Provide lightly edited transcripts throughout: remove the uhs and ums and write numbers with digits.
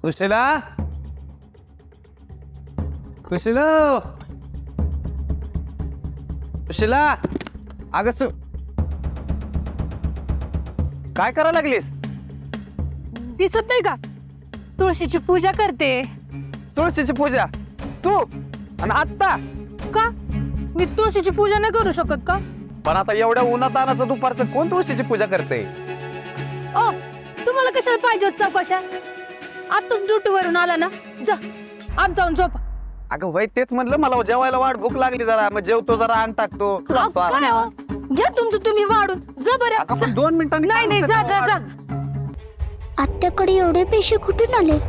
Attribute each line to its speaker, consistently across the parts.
Speaker 1: सुशीला सुशीला सुशीला अगं तू काय करायला लागलीस?
Speaker 2: दिसत नाही का तुळशीची पूजा करते.
Speaker 1: तुळशीची पूजा तू आणि आत्ता?
Speaker 2: का मी तुळशीची पूजा नाही करू शकत का?
Speaker 1: पण आता एवढ्या उन्हात आणाचं दुपारचं कोण तुळशीची पूजा करते?
Speaker 2: ओ तुम्हाला कशाला पाहिजे होत चौकशा? आताच ड्युटी वरून आला ना, जा आज जाऊन झोपा.
Speaker 1: अगं वय तेच म्हणलं, मला जेवायला वाट भूक लागली, जरा मग जेवतो, जरा अंग टाकतो.
Speaker 2: काय हो? घ्या तुमचं तुम्ही वाढून जा बरं.
Speaker 1: अगं पण 2 मिनिटांनी
Speaker 2: नाही नाही जा जा जा.
Speaker 3: आत्याकडे एवढे पैसे कुठून आले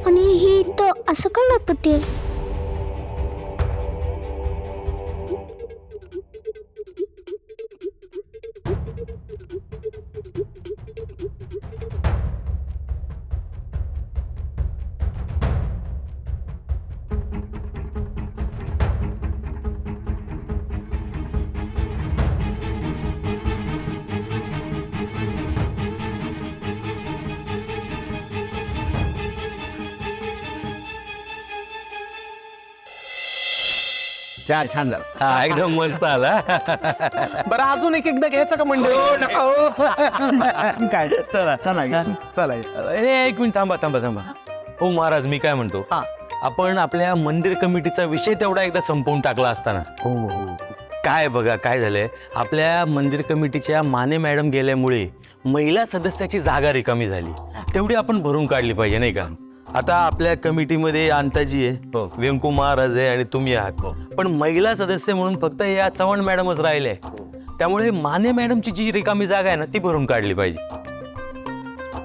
Speaker 3: आणि ही इथं असं का लपते?
Speaker 1: छान झालं.
Speaker 4: हा एकदम मस्त आला.
Speaker 1: बरं अजून एकदा घ्यायचं का मंडळी? काय
Speaker 4: चला
Speaker 1: चला चला.
Speaker 4: एक मिनिट थांबा थांबा थांबा. हो महाराज, मी काय म्हणतो, आपण आपल्या मंदिर कमिटीचा विषय तेवढा एकदा संपवून टाकला असताना.
Speaker 1: हो
Speaker 4: काय बघा काय झालंय, आपल्या मंदिर कमिटीच्या माने मॅडम गेल्यामुळे महिला सदस्याची जागा रिकामी झाली. तेवढी आपण भरून काढली पाहिजे नाही का? आता आपल्या कमिटीमध्ये अंताजी आहे, व्यंकू महाराज आहे आणि तुम्ही आहात, पण महिला सदस्य म्हणून फक्त या चव्हाण मॅडमच राहिले. त्यामुळे माने मॅडमची जी रिकामी जागा आहे ना, ती भरून काढली पाहिजे.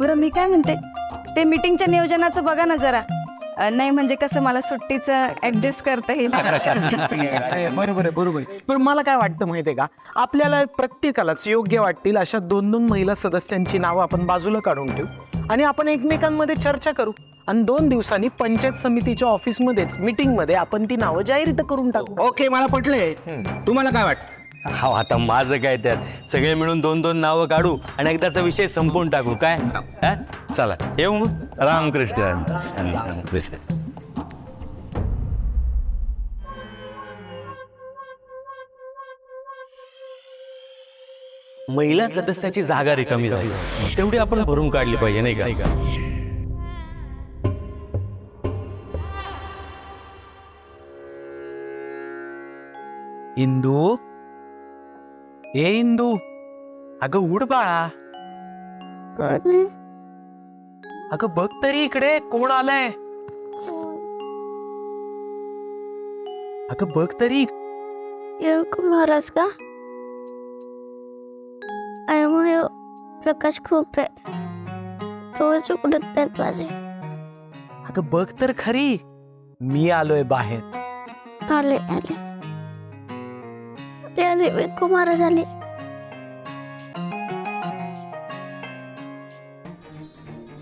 Speaker 5: बरं मी काय म्हणते, ते मीटिंगच्या नियोजनाचं बघा ना जरा. नाही म्हणजे कसं मला सुट्टीचं ऍडजस्ट करता येईल.
Speaker 6: बरोबर आहे. पण मला काय वाटतं माहितीये का, आपल्याला प्रत्येकालाच योग्य वाटतील अशा 2-2 महिला सदस्यांची नावं आपण बाजूला काढून ठेवू आणि आपण एकमेकांमध्ये चर्चा करू आणि 2 दिवसांनी पंचायत समितीच्या ऑफिसमध्येच मीटिंगमध्ये आपण ती नावं जाहीर करून टाकू.
Speaker 7: ओके, मला पटलंय. तुम्हाला काय वाटतं?
Speaker 4: हा आता माझं काय त्यात, सगळे मिळून 2-2 नावं काढू आणि एकदाचा विषय संपवून टाकू काय? हा? चला येऊ मग. रामकृष्ण रामकृष्ण. महिला सदस्याची जागा रिकामी झाली, तेवढी आपण भरून काढली पाहिजे नाही का?
Speaker 6: इंदू, ए इंदू, अगं उड बाळा. अगं बघ तरी इकडे कोण आलंय. अगं बघ तरी.
Speaker 3: महाराज का? आयामुळे प्रकाश खूप आहे, रोज उकडत नाहीत माझे.
Speaker 6: अगं बघ तर खरी, मी आलोय बाहेर.
Speaker 3: आले आले आले व्यंकू महाराज आले.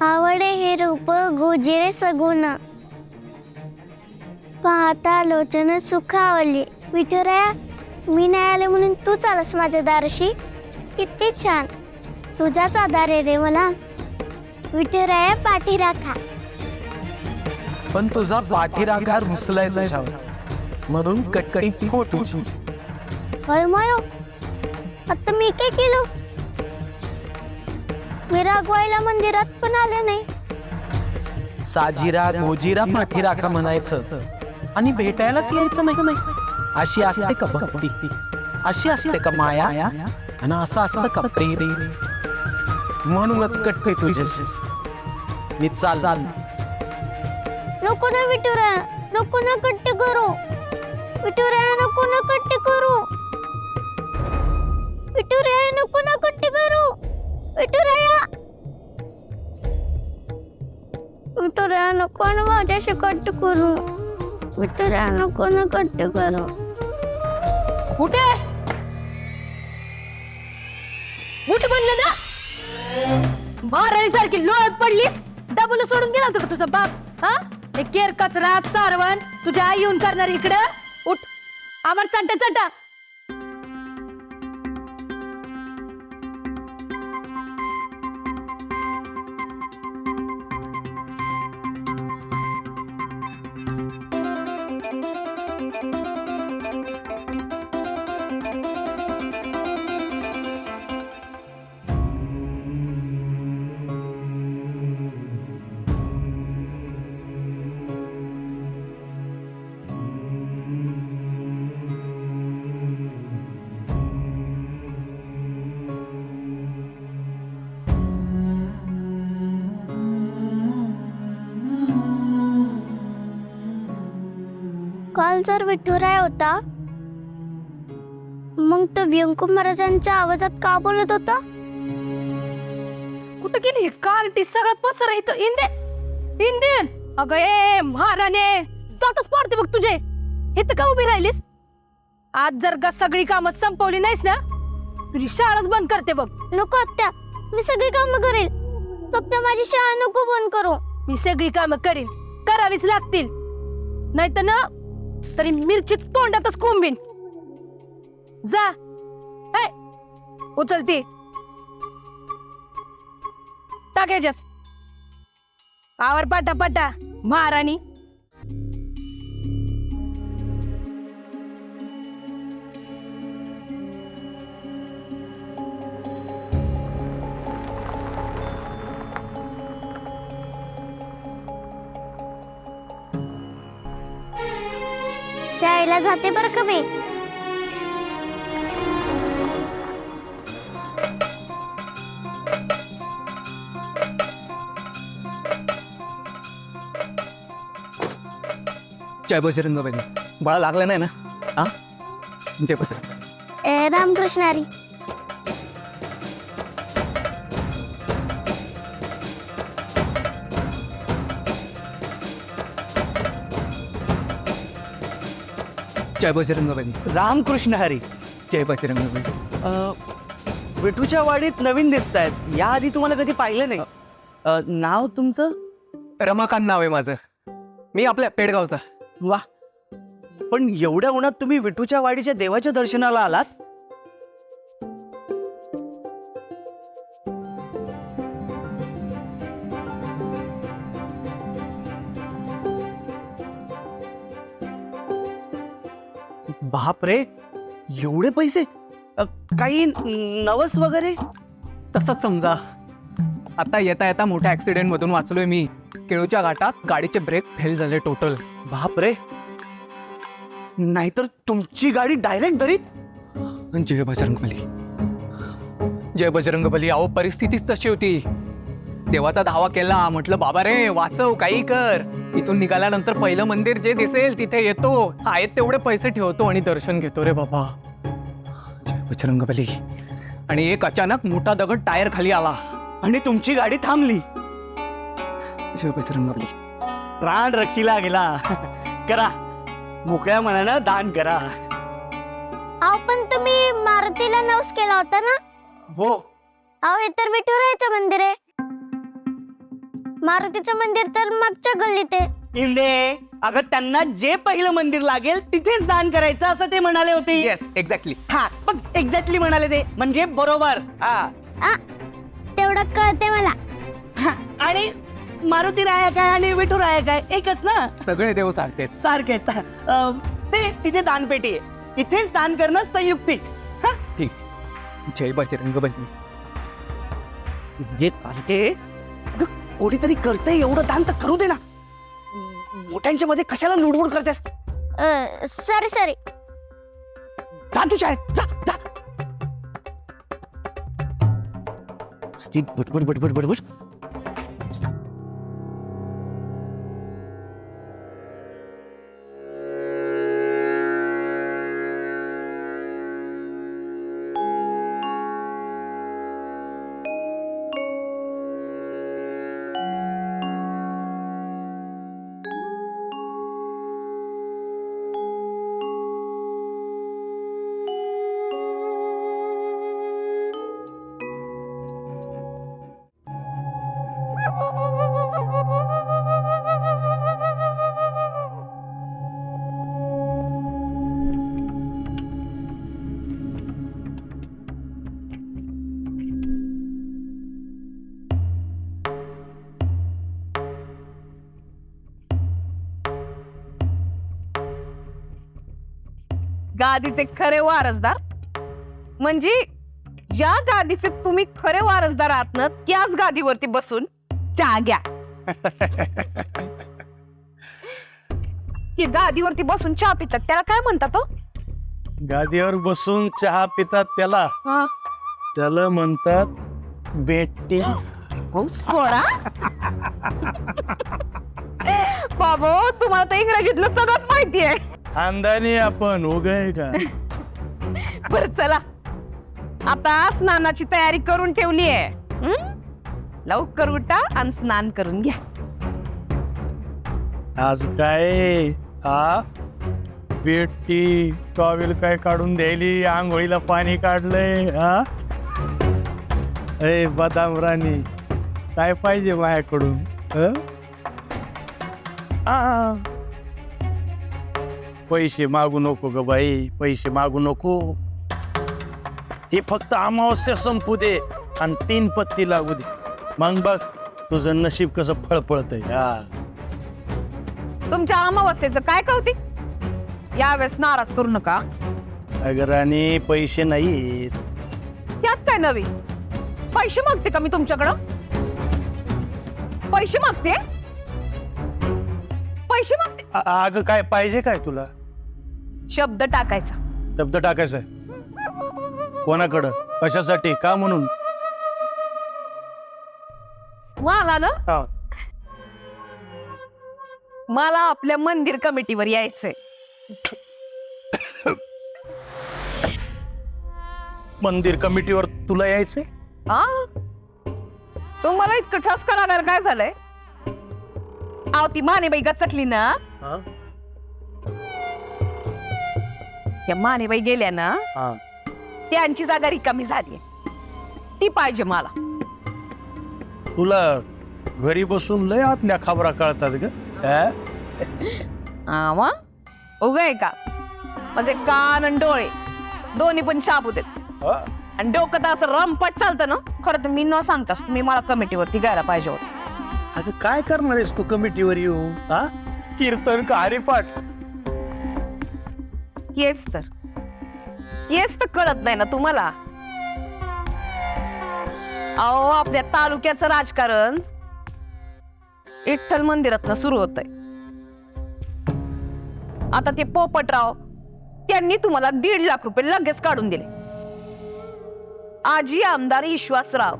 Speaker 3: आवडे हे रूप गोजिरे सगुण, पाहता लोचन सुखावली. विठुराया, मी नाही आले म्हणून तू चालस माझ्या दारशी, किती छान. तुझाच आधार आहे रे मला. विठुराया पाठी राखा.
Speaker 6: पण तुझा पाठीराखा रुसलाय तुझ्यावर, म्हणून कटकटी हो तुझी.
Speaker 3: होय मायो, आता मी काय केलं? मी रागवायला मंदिरात पण आले नाही.
Speaker 6: साजिरा गोजिरा पाठीराखा म्हणायचं आणि भेटायलाच यायचं नाही. अशी असते का भक्ती? अशी असते का माया? आणि असं असतं का प्रेम? म्हणूनच कटते तुझ्याशी मी. चाल.
Speaker 3: नको ना विठुराया, नको ना कट्टे करू. विठुराया नको ना कट्टे करू. विठुराया नको ना कट्टे करू. विठुराया, विठुराया नको ना माझ्याशी कट्टे करू. विठुराया नको ना कट्टे करू.
Speaker 2: कुठे उठ म्हणलं ना, महाराणी सारखी लोळत पडलीस. डबल सोडून गेला होता का तुझा बाप? हा, हे केर कचरा सारवण तुझ्या आई येऊन करणार इकडं. उठ, आवर चंटा.
Speaker 3: काल जर विठुराय होता मग तो व्यंकू महाराजांच्या आवाजात का बोलत होता?
Speaker 2: कुठं गेली कार्टी सगळं पसर इथं इंदियन अगं ए महाराणे तोटच पडते बघ तुझे इथं का उभी राहिलीस? आज जर का सगळी कामं संपवली नाहीस ना तुझी शाळाच बंद करते बघ.
Speaker 3: नको आत्या, मी सगळी कामं करेल, फक्त माझी शाळा नको बंद करू.
Speaker 2: मी सगळी कामं करीन, करावीच लागतील, नाही तर ना तरी मिरची तोंडातच कोंबीन. जा ए, उचलती टाकायच्यास आवर पाटा पाटा महाराणी.
Speaker 3: शाळेला जाते बरं का मी.
Speaker 8: जय बजरंग बली. बाळा लागलं नाही ना? हा, जय बजरंग.
Speaker 3: रामकृष्ण हरी.
Speaker 8: जय बजरंग बली.
Speaker 1: रामकृष्ण हरी.
Speaker 8: जय बजरंग बली.
Speaker 1: विठूच्या वाडीत नवीन दिसत आहेत, या आधी तुम्हाला कधी पाहिलं नाही. नाव तुमचं?
Speaker 8: रमाकांत नाव आहे माझं. मी आपल्या पेडगावचा.
Speaker 1: वा, पण एवढ्या उन्हात तुम्ही विठूच्या वाडीच्या देवाच्या दर्शनाला आलात? बाप रे, एवढे पैसे? काही नवस वगैरे?
Speaker 8: तसंच समजा. आता येता येता मोठ्या ऍक्सिडेंट मधून वाचलोय मी. केळूच्या घाटात गाडीचे ब्रेक फेल झाले टोटल.
Speaker 1: बाप रे, नाहीतर तुमची गाडी डायरेक्ट दरीत?
Speaker 8: जय बजरंग बली. जय बजरंग बली. अहो परिस्थितीच तशी होती. देवाचा धावा केला, म्हटलं बाबा रे वाचव, काही कर. इथून निघाल्यानंतर पहिलं मंदिर जे दिसेल तिथे येतो, आहेत तेवढे पैसे ठेवतो आणि दर्शन घेतो रे बाबा. जय बजरंग बली. आणि एक अचानक मोठा दगड टायर खाली आला
Speaker 1: आणि तुमची गाडी थांबली.
Speaker 8: जय बजरंग बली.
Speaker 1: प्राण रक्षीला गेला. करा, मोकळ्या मनानं दान करा.
Speaker 3: अहो पण तुम्ही मारुतीला नवस केला होता ना?
Speaker 8: हो.
Speaker 3: अहो हे तर विठुरायाचं मंदिर आहे. मारुतीचं मंदिर तर मागच्या गल्लीत आहे.
Speaker 1: इंदे, अगं त्यांना जे पहिलं मंदिर लागेल तिथेच दान करायचं असं ते म्हणाले होते.
Speaker 8: Yes, exactly.
Speaker 1: हा, बघ एक्झॅक्टली म्हणाले ते, म्हणजे बरोबर.
Speaker 3: आ, तेवढं कळते मला.
Speaker 1: आणि मारुती राया काय आणि विठू राया काय एकच ना?
Speaker 8: सगळे देव सारखेच.
Speaker 1: सारखेच. ते तिथे दानपेटी आहे, इथेच दान करणं संयुक्तिक.
Speaker 8: ठीक. जय बजरंग बली.
Speaker 1: जे पाहिजे कोणीतरी करतंय एवढं दान तर करू दे ना. मोठ्यांच्या मध्ये कशाला लुडबुड करतेस?
Speaker 3: Sorry sorry.
Speaker 1: जा तू शाळेत, जा जा. बटबट बटबट बटबट.
Speaker 5: गादीचे खरे वारसदार म्हणजे या गादीचे तुम्ही खरे वारसदार आहात ना, त्याच गादीवरती बसून चहा घ्या. ती गादीवरती बसून चहा पितात त्याला काय म्हणतात?
Speaker 6: गादीवर बसून चहा पितात त्याला त्याला म्हणतात बेटी.
Speaker 5: सोडा बाबो, तुम्हाला तर इंग्रजीतलं सगळंच माहिती आहे.
Speaker 9: खानदानी आपण उगय का
Speaker 5: बर चला, आता स्नानाची तयारी करून ठेवली आहे. लवकर उठा आणि स्नान करून घ्या.
Speaker 9: आज काय हा बेटी टॉवेल काय काढून द्यायली, आंघोळीला पाणी काढलंय. हा ए बदाम राणी, काय पाहिजे माझ्याकडून? पैसे मागू नको ग बाई, पैसे मागू नको. हे फक्त अमावस्या संपू दे आणि 3 पत्ती लागू दे, मग बघ तुझं नशीब कसं फळफळतंय.
Speaker 5: तुमच्या अमावस्येचं काय कौतिक? यावेळेस नाराज करू नका.
Speaker 9: अगं राणी, पैसे नाहीत.
Speaker 5: त्यात काय नवी? पैसे मागते का मी तुमच्याकडं? पैसे मागते? पैसे मागते?
Speaker 9: अगं काय पाहिजे काय तुला?
Speaker 5: शब्द टाकायचा.
Speaker 9: शब्द टाकायचा कोणाकडं, कशासाठी, का म्हणून?
Speaker 5: मला ना,
Speaker 9: हा.
Speaker 5: मला आपल्या मंदिर कमिटीवर यायचंय.
Speaker 9: मंदिर कमिटीवर तुला यायचंय?
Speaker 5: हा, तुम्हाला इतकं ठसका लागायला काय झालंय? आव ती मानेबाई गचकली ना,
Speaker 9: हा?
Speaker 5: त्या मानेबाई गेल्या ना,
Speaker 9: हा.
Speaker 5: त्यांची जागा रिकामी झाली. ती पाहिजे मला.
Speaker 9: तुला घरी बसून लय आतल्या खबरा कळतात ग.
Speaker 5: उगाय का माझे कान आणि डोळे दोन्ही पण शाबूत आहेत आणि डोकं तर असं रमपट चालतं ना. खरं तर मी न सांगतास तुम्ही मला कमिटीवरती घ्यायला पाहिजे होतं.
Speaker 9: अगं काय करणार आहेस तू कमिटीवर येऊ? हा, कीर्तन का हरिपाठ?
Speaker 5: येस तर कळत नाही ना तुम्हाला. अहो, आपल्या तालुक्याचं राजकारण विठ्ठल मंदिरात सुरू होतंय. आता ते पोपटराव त्यांनी तुम्हाला 1.5 लाख रुपये लगेच काढून दिले. आजी आमदार विश्वासराव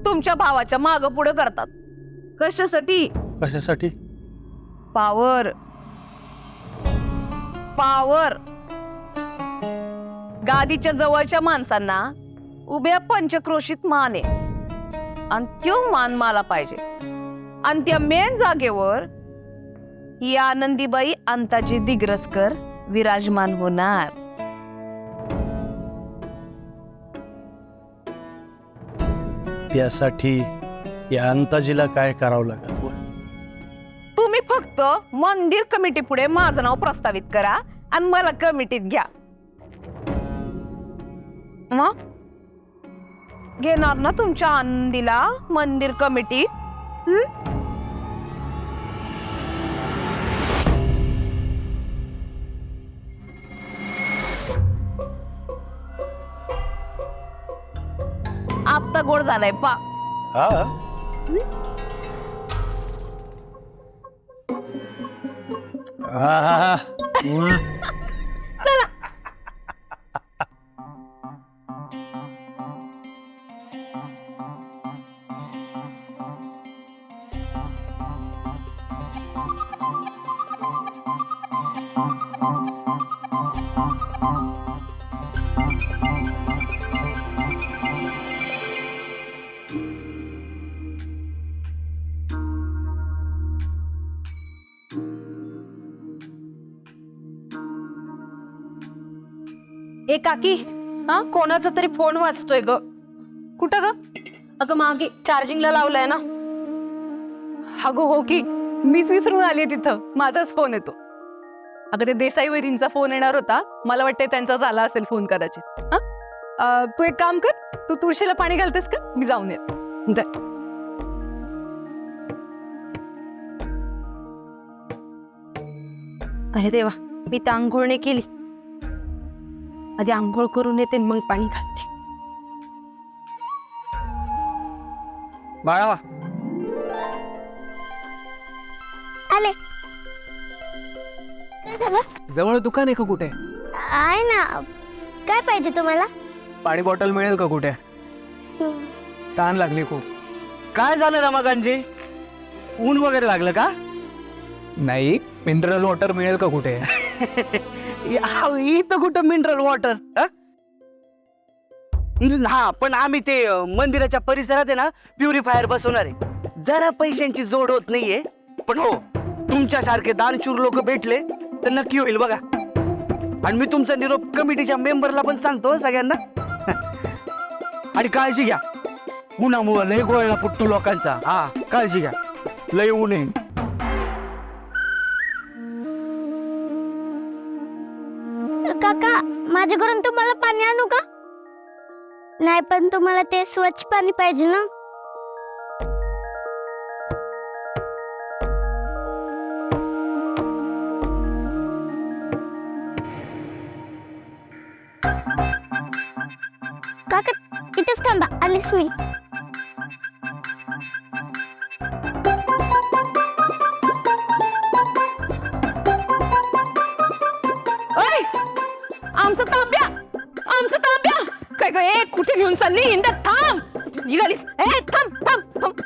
Speaker 5: तुमच्या भावाच्या माग पुढे करतात. कशासाठी?
Speaker 9: कशासाठी?
Speaker 5: पावर. गादीच्या जवळच्या माणसांना उभ्या पंचक्रोशीत मान आहे आणि तो मान मला पाहिजे. आणि त्या मेन जागेवर ही आनंदीबाई अंताजी दिग्रसकर विराजमान होणार.
Speaker 9: त्यासाठी या अंताजीला काय करावं लागेल?
Speaker 5: तुम्ही फक्त मंदिर कमिटी पुढे माझं नाव प्रस्तावित करा आणि मला कमिटीत घ्या. मग घेणार ना तुमच्या आनंदीला मंदिर कमिटीत? आता गोड झालाय पा.
Speaker 9: हा. हा.
Speaker 5: चला.
Speaker 10: ए काकी, हा कोणाचा तरी फोन वाजतोय ग.
Speaker 2: कुठं ग?
Speaker 10: अगं मागे चार्जिंगला लावलाय ना.
Speaker 2: अगो हो की, मीच विसरून आली तिथं. माझाच फोन येतो. अगं ते देसाई वैरींचा फोन येणार होता. मला वाटतंय त्यांचा झाला असेल फोन कदाचित. हा, तू एक काम कर, तू तुळशीला पाणी घालतेस का? मी जाऊन येते.
Speaker 10: अरे देवा, मी तर आंघोळ नाही केली. आधी आंघोळ करून येते मग पाणी घालते.
Speaker 8: बाळा,
Speaker 3: आले. काय झालं?
Speaker 8: जवळ दुकान आहे का कुठे?
Speaker 3: आहे ना. काय पाहिजे तुम्हाला?
Speaker 8: पाणी बॉटल मिळेल का कुठे? तहान लागली खूप.
Speaker 1: काय झालं रमाकांतजी? ऊन वगैरे लागलं का?
Speaker 8: नाही, मिनरल वॉटर मिळेल का कुठे?
Speaker 1: इथं कुठं मिनरल वॉटर? हा, पण आम्ही ते मंदिराच्या परिसरात आहे ना प्युरिफायर बसवणार आहे. जरा पैशांची जोड होत नाहीये, पण हो, तुमच्यासारखे दानशूर लोक भेटले तर नक्की होईल बघा. आणि मी तुमचा निरोप कमिटीच्या मेंबरला पण सांगतो सगळ्यांना. आणि काळजी घ्या, उन्हामुळे लय गोळा फुटतो लोकांचा. हा, काळजी घ्या, लय ऊन आहे.
Speaker 3: काका, माझ्याकडून तुम्हाला पाणी आणू का? नाही, पण तुम्हाला ते स्वच्छ पाणी पाहिजे ना. काका, इथेच थांबा, आलीस मी.
Speaker 5: ओय, आमचं तांब्या, आमचं तांब्या. काय काय कुठे घेऊन चालली? इंडत थांब. कुठे निघालीस? थांब थांब थांब.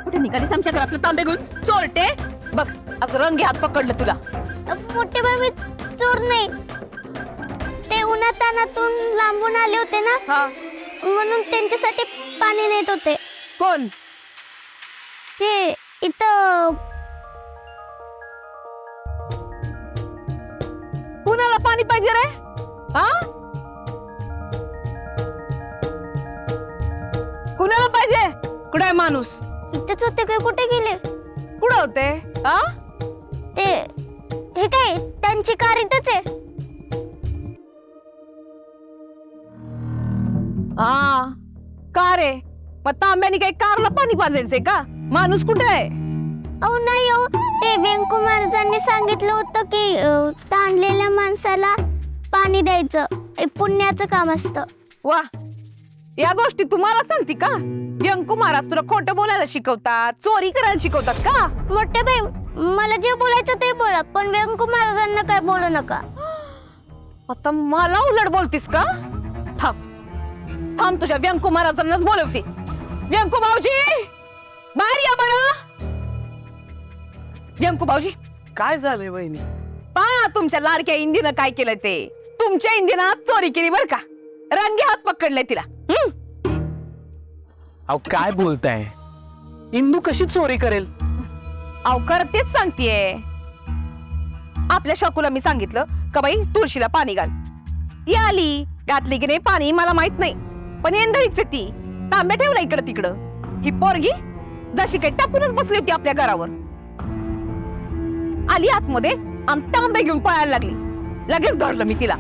Speaker 5: कुठे निघालीस आमच्या घरातलं तांबे घेऊन? चोरटे, बघ आज रंगे हात पकडलं तुला.
Speaker 3: मोठे बाबी चोर नाही, ते उन्हातानातून लांबून आले होते ना,
Speaker 5: हा,
Speaker 3: म्हणून त्यांच्यासाठी पाणी नेत होते.
Speaker 5: कोण?
Speaker 3: ते इथं
Speaker 5: कुणाला पाणी पाहिजे रे? हा, कुणाला पाहिजे? कुठे आहे माणूस?
Speaker 3: इथेच होते, काय कुठे गेले?
Speaker 5: कुठं होते? हा,
Speaker 3: ते हे काय, त्यांची कार इथेच आहे.
Speaker 5: हा, कार आहे. मग तांब्यानी काही कारला पाणी पाजायचंय का? माणूस कुठे आहे?
Speaker 3: अहो नाही, अहो ते व्यंकू महाराजांनी सांगितलं होतं की ताणलेल्या माणसाला पाणी द्यायचं, हे पुण्याचं काम असतं.
Speaker 5: वा, या गोष्टी तुम्हाला सांगते का? व्यंकू महाराज तुला खोटं बोलायला शिकवतात, चोरी करायला शिकवतात का?
Speaker 3: मोठे बाई, मला जे बोलायचं ते बोला, पण व्यंकू महाराजांना काय बोलू नका.
Speaker 5: आता मला उलट बोलतीस का? थांब थांब, तुझ्या व्यंकू महाराजांनाच बोलवते. व्यंकू भाऊजी, बाहेर या बरं. व्यंकू भाऊजी,
Speaker 6: काय झालंय वहिनी?
Speaker 5: पहा तुमच्या लाडक्या इंदीनं काय केलं ते. तुमच्या इंदीनं चोरी केली बर का. रंगे हात पकडले तिला.
Speaker 6: अहो काय बोलताय? इंदू कशी चोरी करेल?
Speaker 5: अवकार तेच सांगतेय. आपल्या शकूला मी सांगितलं का बाई तुळशीला पाणी घाल. ती आली, घातली की नाही पाणी मला माहित नाही, पण एंधळीच आहे ती. तांब्या ठेवला इकडं तिकडं. ही पोरगी जशी काही टाकूनच बसली होती आपल्या घरावर. आली आतमध्ये आणि तांबे घेऊन पळायला लागली. लगेच धरलं मी तिला.